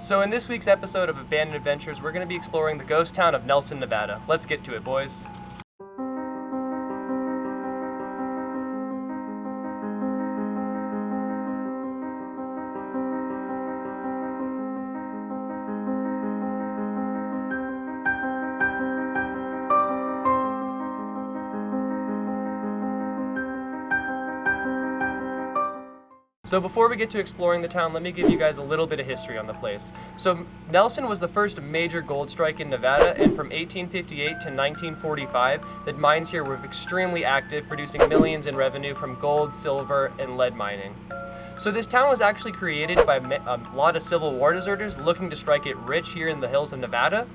So in this week's episode of Abandoned Adventures, we're going to be exploring the ghost town of Nelson, Nevada. Let's get to it, boys. So before we get to exploring the town, let me give you guys a little bit of history on the place. So Nelson was the first major gold strike in Nevada, and from 1858 to 1945, the mines here were extremely active, producing millions in revenue from gold, silver, and lead mining. So this town was actually created by a lot of Civil War deserters looking to strike it rich here in the hills of Nevada.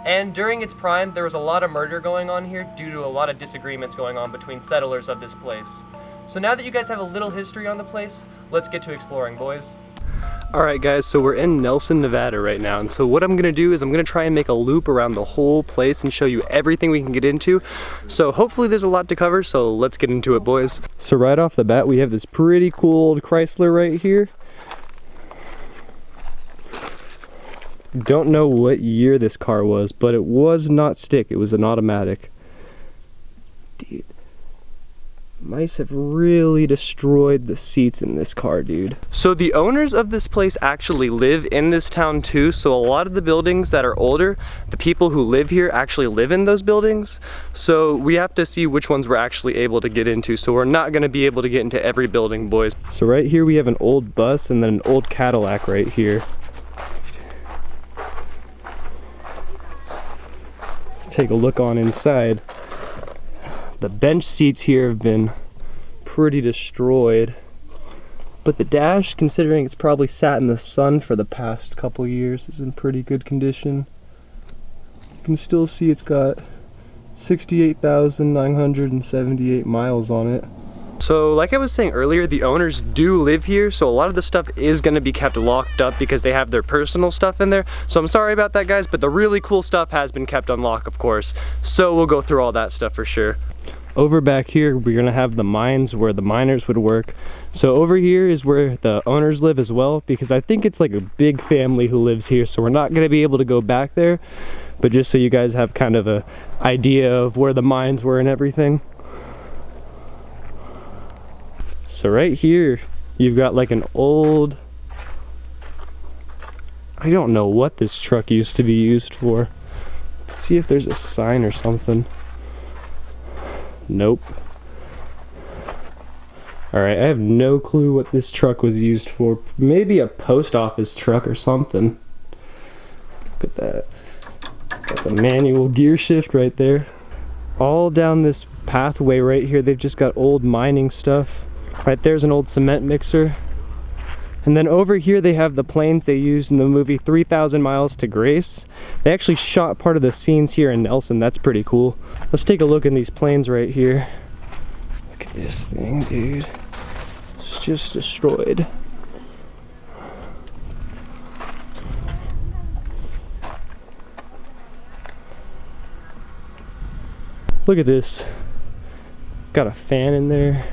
And during its prime, there was a lot of murder going on here due to a lot of disagreements going on between settlers of this place. So now that you guys have a little history on the place, let's get to exploring, boys. Alright guys, so we're in Nelson, Nevada right now, and so what I'm going to do is I'm going to try and make a loop around the whole place and show you everything we can get into. So hopefully there's a lot to cover, so let's get into it, boys. So right off the bat, we have this pretty cool old Chrysler right here. Don't know what year this car was, but it was not stick, it was an automatic. Dude. Mice have really destroyed the seats in this car, dude. So the owners of this place actually live in this town too, so a lot of the buildings that are older, the people who live here actually live in those buildings. So we have to see which ones we're actually able to get into, so we're not gonna be able to get into every building, boys. So right here we have an old bus and then an old Cadillac right here. Take a look on inside. The bench seats here have been pretty destroyed, but the dash, considering it's probably sat in the sun for the past couple years, is in pretty good condition. You can still see it's got 68,978 miles on it. So like I was saying earlier, the owners do live here, so a lot of the stuff is going to be kept locked up because they have their personal stuff in there. So I'm sorry about that, guys, but the really cool stuff has been kept unlocked, of course. So we'll go through all that stuff for sure. Over back here, we're gonna have the mines where the miners would work. So over here is where the owners live as well, because I think it's like a big family who lives here, so we're not gonna be able to go back there. But just so you guys have kind of an idea of where the mines were and everything. So right here, you've got like an old, I don't know what this truck used to be used for. Let's see if there's a sign or something. Nope. Alright, I have no clue what this truck was used for. Maybe a post office truck or something. Look at that. Got the manual gear shift right there. All down this pathway right here, they've just got old mining stuff. Right there's an old cement mixer. And then over here they have the planes they used in the movie 3,000 Miles to Grace. They actually shot part of the scenes here in Nelson. That's pretty cool. Let's take a look in these planes right here. Look at this thing, dude. It's just destroyed. Look at this. Got a fan in there.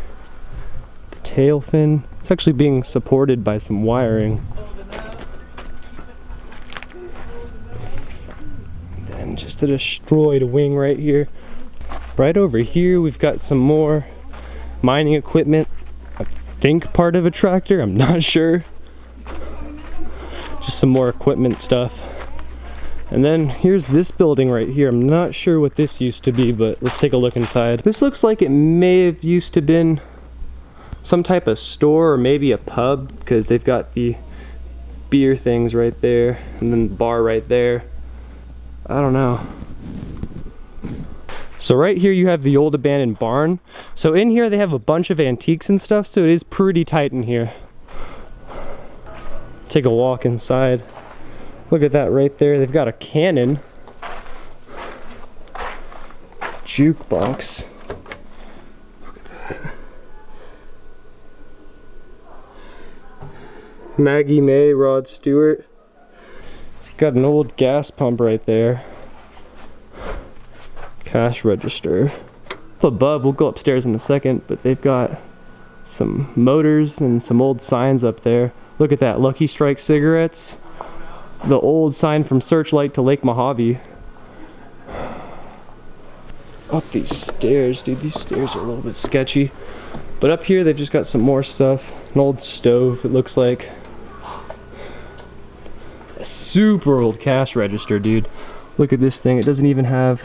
The tail fin. It's actually being supported by some wiring. And then just a destroyed wing right here. Right over here we've got some more mining equipment. I think part of a tractor, I'm not sure. Just some more equipment stuff. And then here's this building right here. I'm not sure what this used to be, but let's take a look inside. This looks like it may have used to been some type of store or maybe a pub, because they've got the beer things right there and then the bar right there. I don't know. So right here you have the old abandoned barn. So in here they have a bunch of antiques and stuff, so it is pretty tight in here. Take a walk inside. Look at that right there. They've got a cannon. Jukebox. Look at that. Maggie May, Rod Stewart. Got an old gas pump right there. Cash register. Up above, we'll go upstairs in a second, but they've got some motors and some old signs up there. Look at that, Lucky Strike cigarettes. the old sign from Searchlight to Lake Mojave. Up these stairs, dude, these stairs are a little bit sketchy. But up here they've just got some more stuff. An old stove, it looks like. A super old cash register, dude. Look at this thing, it doesn't even have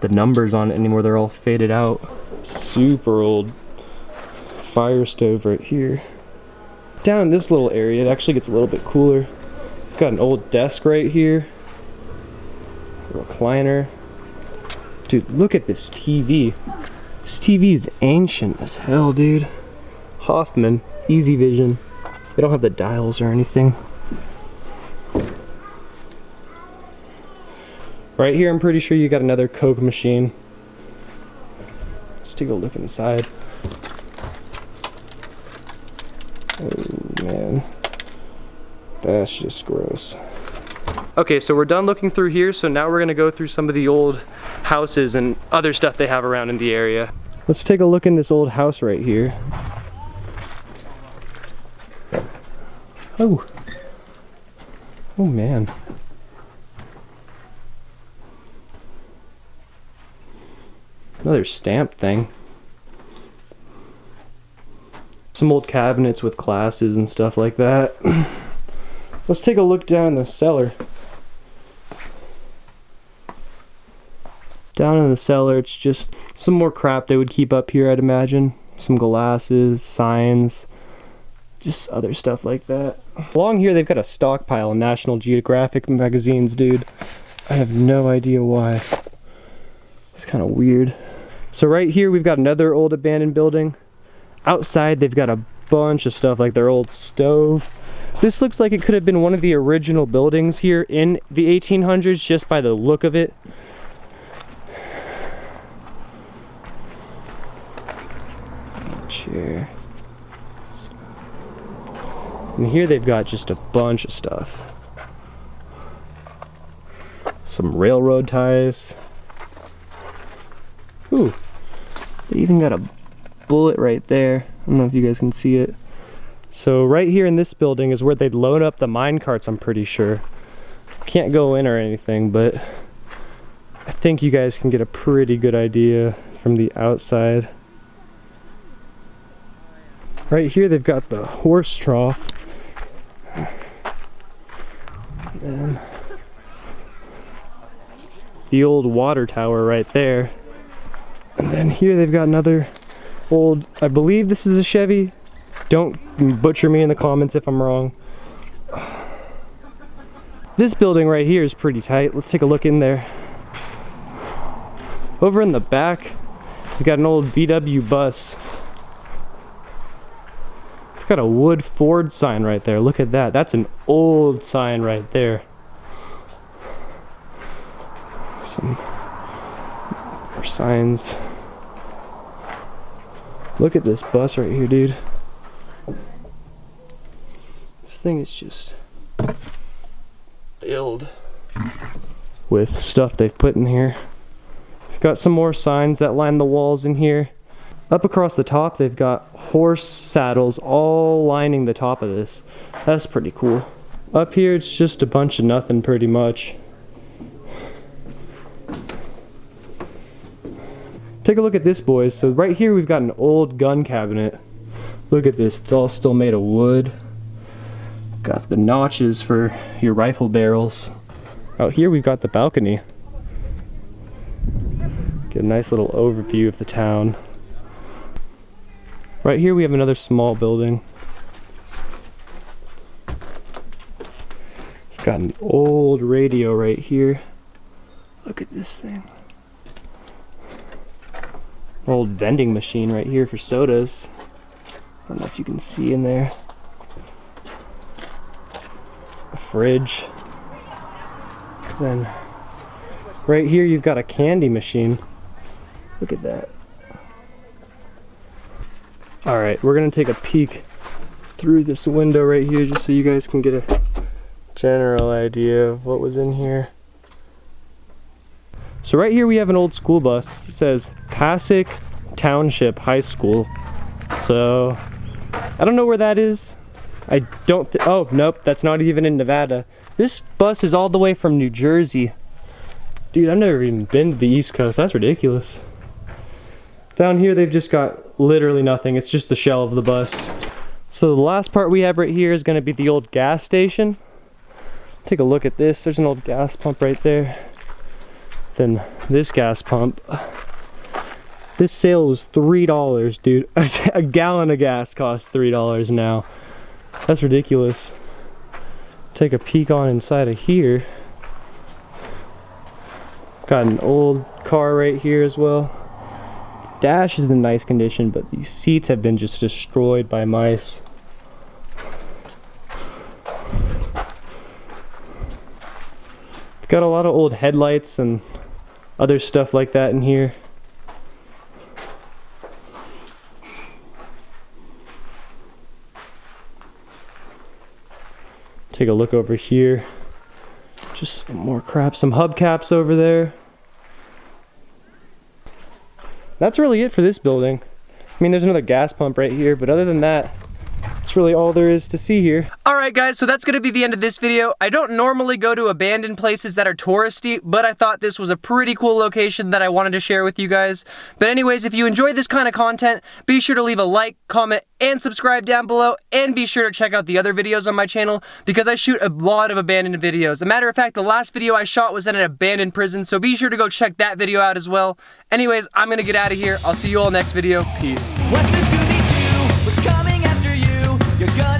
the numbers on it anymore, they're all faded out. Super old fire stove right here. Down in this little area, it actually gets a little bit cooler. We've got an old desk right here. A recliner. Dude, look at this TV. This TV is ancient as hell, dude. Hoffman, Easy Vision. They don't have the dials or anything. Right here, I'm pretty sure you got another Coke machine. Let's take a look inside. Oh man, that's just gross. Okay, so we're done looking through here, so now we're gonna go through some of the old houses and other stuff they have around in the area. Let's take a look in this old house right here. Oh. Oh man. Another stamp thing. Some old cabinets with glasses and stuff like that. Let's take a look down in the cellar. Down in the cellar, it's just some more crap they would keep up here, I'd imagine. Some glasses, signs, just other stuff like that. Along here, they've got a stockpile of National Geographic magazines, dude. I have no idea why. It's kind of weird. So right here, we've got another old abandoned building. Outside, they've got a bunch of stuff, like their old stove. This looks like it could have been one of the original buildings here in the 1800s, just by the look of it. Chair. And here they've got just a bunch of stuff. Some railroad ties. Ooh, they even got a bullet right there. I don't know if you guys can see it. So right here in this building is where they'd load up the mine carts, I'm pretty sure. Can't go in or anything, but I think you guys can get a pretty good idea from the outside. Right here they've got the horse trough. And the old water tower right there. And then here they've got another old, I believe this is a Chevy. Don't butcher me in the comments if I'm wrong. This building right here is pretty tight. Let's take a look in there. Over in the back, we've got an old VW bus. We've got a wood Ford sign right there. Look at that. That's an old sign right there. Some more signs. Look at this bus right here, dude. This thing is just filled with stuff they've put in here. We've got some more signs that line the walls in here. Up across the top, they've got horse saddles all lining the top of this. That's pretty cool. Up here, it's just a bunch of nothing pretty much. Take a look at this, boys. So right here we've got an old gun cabinet. Look at this, it's all still made of wood. Got the notches for your rifle barrels. Out here we've got the balcony. Get a nice little overview of the town. Right here we have another small building. We've got an old radio right here. Look at this thing. Old vending machine right here for sodas. I don't know if you can see in there. A fridge. Then right here you've got a candy machine. Look at that. Alright, we're gonna take a peek through this window right here just so you guys can get a general idea of what was in here. So right here we have an old school bus. It says Passaic Township High School. So I don't know where that is. I don't, oh, nope, that's not even in Nevada. This bus is all the way from New Jersey. Dude, I've never even been to the East Coast. That's ridiculous. Down here, they've just got literally nothing. It's just the shell of the bus. So the last part we have right here is gonna be the old gas station. Take a look at this. There's an old gas pump right there. Then this gas pump. This sale was $3, dude. A gallon of gas costs $3 now. That's ridiculous. Take a peek on inside of here. Got an old car right here as well. The dash is in nice condition, but these seats have been just destroyed by mice. Got a lot of old headlights and other stuff like that in here. Take a look over here. Just some more crap, some hubcaps over there. That's really it for this building. I mean, there's another gas pump right here, but other than that, that's really all there is to see here. Alright guys, so that's going to be the end of this video. I don't normally go to abandoned places that are touristy, but I thought this was a pretty cool location that I wanted to share with you guys. But anyways, if you enjoy this kind of content, be sure to leave a like, comment, and subscribe down below, and be sure to check out the other videos on my channel, because I shoot a lot of abandoned videos. As a matter of fact, the last video I shot was at an abandoned prison, so be sure to go check that video out as well. Anyways, I'm going to get out of here. I'll see you all next video. Peace. What's this Scooby-Doo? We're coming after you. You're gonna